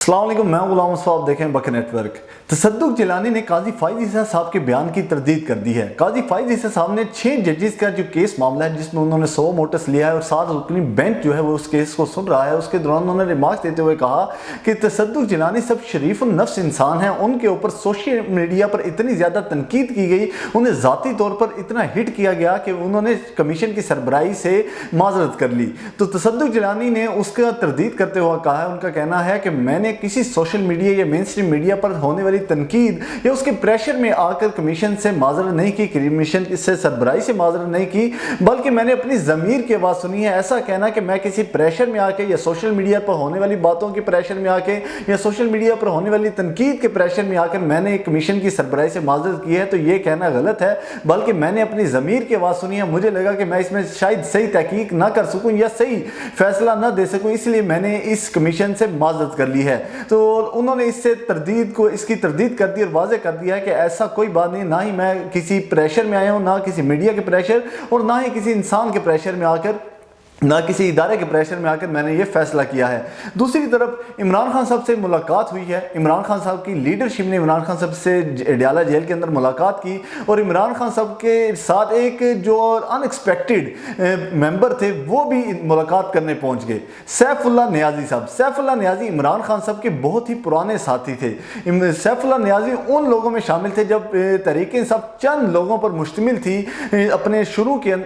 अस्सलाम वालेकुम, मैं गुलाम मुस्तफा, आप देखें बकर नेटवर्क। तसद्दुक़ जिलानी ने काजी फाइज़ ईसा साहब के बयान की तरदीद कर दी है। काजी फाइज़ ईसा साहब ने 6 जजेस का जो केस मामला है जिसमें उन्होंने 100 नोटिस लिया है और साथ अपनी बेंच जो है वो उस केस को सुन रहा है, उसके दौरान उन्होंने रिमार्क्स देते हुए कहा कि तसद्दुक़ जिलानी सब शरीफ नफ्स इंसान हैं, उनके ऊपर सोशल मीडिया पर इतनी ज़्यादा तनकीद की गई, उन्हें ज़ाती तौर पर इतना हिट किया गया कि उन्होंने कमीशन की सरबराही से माजरत कर ली। तो तसद्दुक़ जिलानी ने उसका तरदीद करते हुए कहा है, उनका कहना है कि मैंने किसी सोशल मीडिया या मेन स्ट्रीम मीडिया पर होने वाली तनकीद या उसके प्रेशर में आकर कमीशन से माजरत नहीं की, कमीशन से सरबराही से माजरत नहीं की, बल्कि मैंने अपनी ज़मीर की आवाज़ सुनी है। ऐसा कहना कि मैं किसी प्रेशर में आके या सोशल मीडिया पर होने वाली बातों के प्रेशर में आके या सोशल मीडिया पर होने वाली तनकीद के प्रेशर में आकर मैंने कमीशन की सरबराही से माजरत की है, तो ये कहना गलत है, बल्कि मैंने अपनी ज़मीर की आवाज़ सुनी है। मुझे लगा कि मैं इसमें शायद सही तहकीक ना कर सकूँ या सही फैसला ना दे सकूँ, इसलिए मैंने इस कमीशन से माजरत कर ली है। तो उन्होंने इसकी तरदीद कर दी और वाज़े कर दिया है कि ऐसा कोई बात नहीं, ना ही मैं किसी प्रेशर में आया हूँ, ना किसी मीडिया के प्रेशर और ना ही किसी इंसान के प्रेशर में आकर, ना किसी इदारे के प्रेशर में आकर मैंने ये फैसला किया है। दूसरी तरफ इमरान खान साहब से मुलाकात हुई है। इमरान खान साहब की लीडरशिप ने इमरान खान साहब से अडयाला जेल के अंदर मुलाकात की और इमरान खान साहब के साथ एक जो अनएक्सपेक्टेड मेंबर थे वो भी मुलाकात करने पहुंच गए, सैफुल्लाह नियाज़ी साहब। सैफुल्लाह नियाज़ी इमरान खान साहब के बहुत ही पुराने साथी थे। सैफुल्लाह नियाज़ी उन लोगों में शामिल थे जब तहरीक इंसाफ चंद लोगों पर मुश्तमिल थी अपने शुरू के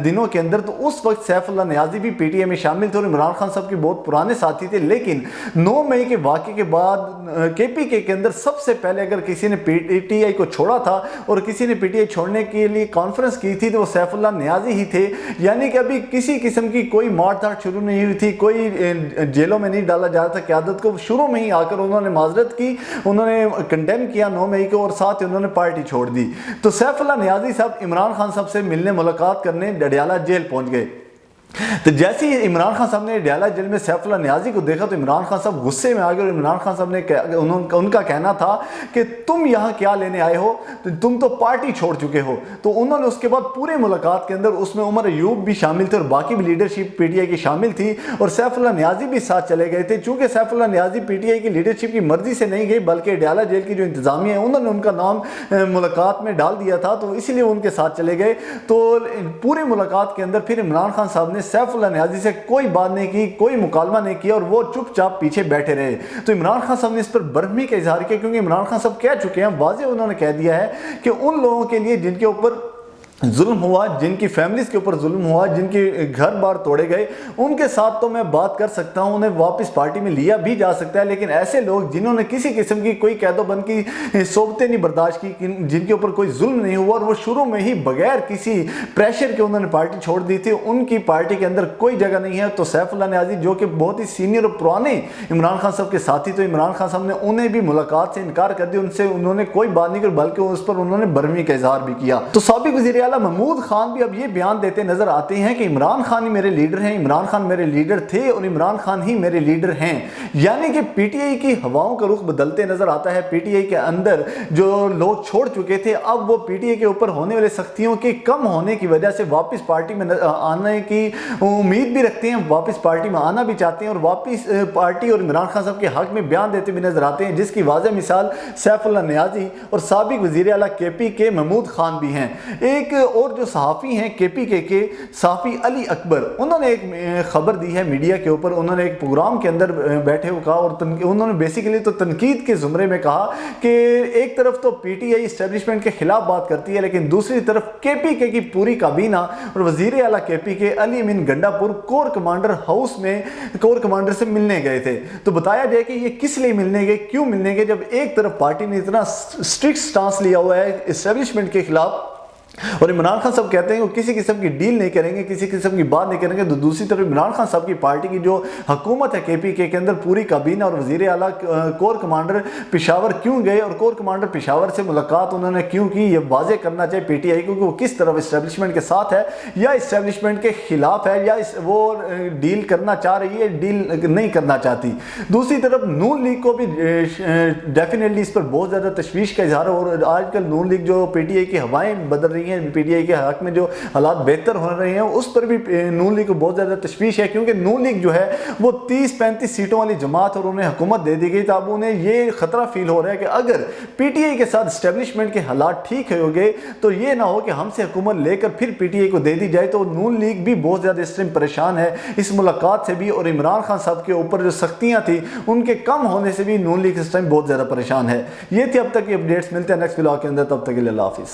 दिनों के अंदर, तो उस वक्त सैफुल्लाह नियाज़ी भी पीटीआई में शामिल थे और इमरान खान साहब के बहुत पुराने साथी थे। लेकिन 9 मई के वाक़े के बाद केपीके के अंदर सबसे पहले अगर किसी ने पीटीआई को छोड़ा था और किसी ने पीटीआई छोड़ने के लिए कॉन्फ्रेंस की थी तो वो सैफुल्लाह नियाज़ी ही थे। यानी कि अभी किसी किस्म की कोई मारधाड़ शुरू नहीं हुई थी, कोई जेलों में नहीं डाला जा रहा था। क़यादत को शुरू में ही आकर उन्होंने माजरत की, उन्होंने कंडेम किया 9 मई को और साथ ही उन्होंने पार्टी छोड़ दी। तो सैफुल्लाह नियाज़ी साहब इमरान खान साहब से मिलने मुलाकात करने अडयाला जेल पहुँच गए। तो जैसे ही इमरान खान साहब ने अडयाला जेल में सैफुल्लाह नियाज़ी को देखा तो इमरान खान साहब गुस्से में आ गए और इमरान खान साहब ने उनका कहना था कि तुम यहाँ क्या लेने आए हो, तुम तो पार्टी छोड़ चुके हो। तो उन्होंने उसके बाद पूरे मुलाकात के अंदर उसमें उमर अयूब भी शामिल थे और बाकी भी लीडरशिप पीटीआई की शामिल थी और सैफुल्लाह नियाज़ी भी साथ चले गए थे। चूँकि सैफुल्लाह नियाज़ी पीटीआई की लीडरशिप की मर्जी से नहीं गई बल्कि अडयाला जेल की जो इंतज़ामिया है उन्होंने उनका नाम मुलाकात में डाल दिया था, तो इसीलिए उनके साथ चले गए। तो पूरी मुलाकात के अंदर फिर इमरान खान साहब ने सैफुल्लाह नियाज़ी से कोई बात नहीं की, कोई मुकालमा नहीं किया और वो चुपचाप पीछे बैठे रहे। तो इमरान खान साहब ने इस पर बरहमी का इजहार किया, क्योंकि इमरान खान साहब कह चुके हैं, वाज़े उन्होंने कह दिया है कि उन लोगों के लिए जिनके ऊपर जुल्म हुआ, जिनकी फैमिलीज़ के ऊपर जुल्म हुआ, जिनके घर बार तोड़े गए, उनके साथ तो मैं बात कर सकता हूं, उन्हें वापस पार्टी में लिया भी जा सकता है। लेकिन ऐसे लोग जिन्होंने किसी किस्म की कोई कैदोबंद की सोबतें नहीं बर्दाश्त की, जिनके ऊपर कोई जुल्म नहीं हुआ और वो शुरू में ही बगैर किसी प्रेशर के उन्होंने पार्टी छोड़ दी थी, उनकी पार्टी के अंदर कोई जगह नहीं है। तो सैफुल्लाह नियाज़ी जो कि बहुत ही सीनियर और पुराने इमरान खान साहब के साथी, तो इमरान खान साहब ने उन्हें भी मुलाकात से इनकार कर दिया, उनसे उन्होंने कोई बात नहीं की, बल्कि उस पर उन्होंने बरहमी का इजहार भी किया। तो साबिक वज़ीर आला महमूद खान भी अब ये बयान देते नजर आते हैं कि इमरान खान ही मेरे लीडर हैं, इमरान खान मेरे लीडर थे और इमरान खान ही मेरे लीडर हैं। यानी कि पीटीआई की हवाओं का रुख बदलते नजर आता है। पीटीआई के अंदर जो लोग छोड़ चुके थे, अब वो पीटीआई के ऊपर होने वाले सख्तियों के कम होने की वजह से वापस पार्टी में आने की उम्मीद भी रखते हैं, वापस पार्टी में आना भी चाहते हैं और वापस पार्टी और इमरान खान साहब के हक में बयान देते भी नजर आते हैं, जिसकी वाज़ेह मिसाल सैफुल्लाह नियाज़ी और साबिक वज़ीर आला केपीके महमूद खान भी हैं। एक और जो सहाफ़ी हैं केपीके के सहाफ़ी अली अकबर, उन्होंने एक खबर दी है मीडिया के ऊपर। उन्होंने एक प्रोग्राम के अंदर बैठे हुए कहा और उन्होंने बेसिकली तो तनकीद के ज़ुमरे में कहा कि एक तरफ तो पीटीआई इस्टेब्लिशमेंट के खिलाफ बात करती है, लेकिन दूसरी तरफ केपीके की पूरी काबीना और वज़ीर आला केपीके अली अमीन गंडापुर कोर कमांडर हाउस में कोर कमांडर से मिलने गए थे। तो बताया जाए कि ये किस लिए मिलने गए, क्यों मिलने गए, जब एक तरफ पार्टी ने इतना स्ट्रिक्ट स्टांस लिया हुआ है इस्टेब्लिशमेंट के खिलाफ और इमरान खान साहब कहते हैं कि किसी किस्म की डील नहीं करेंगे, किसी किस्म की बात नहीं करेंगे, तो दूसरी तरफ इमरान खान साहब की पार्टी की जो हुकूमत है केपीके के अंदर पूरी काबीना और वज़ीर आला कोर कमांडर पेशावर क्यों गए और कोर कमांडर पेशावर से मुलाकात उन्होंने क्यों की, ये वाज़े करना चाहिए पीटीआई को कि वो किस तरफ इस्टेब्लिशमेंट के साथ है या इस्टेब्लिशमेंट के खिलाफ है या वो डील करना चाह रही है, डील नहीं करना चाहती। दूसरी तरफ नून लीग को भी डेफिनेटली इस पर बहुत ज़्यादा तशवीश का इजहार है और आजकल नून लीग जो पीटीआई की हवाएं बदल रही रही हैं PTI के हक में, जो हालात बेहतर हो रहे हैं उस पर भी नून लीग को बहुत ज़्यादा तशवीश है, क्योंकि नून लीग जो है वो 30-35 सीटों वाली जमात और उन्हें हुकूमत दे दी गई। तो अब उन्हें ये खतरा फील हो रहा है कि अगर PTI के साथ इस्टेब्लिशमेंट के हालात ठीक हो गए तो ये ना हो कि हमसे हुकूमत लेकर फिर PTI को दे दी जाए। तो नून लीग भी बहुत ज़्यादा इस टाइम परेशान है इस मुलाकात से भी, और इमरान खान साहब के ऊपर जो सख्तियाँ थी उनके कम होने से भी नून लीग इस टाइम बहुत ज़्यादा परेशान है। ये थी अब तक की अपडेट्स, मिलते हैं नेक्स्ट व्लॉग के अंदर, तब तक के लिए अल्लाह हाफिज़।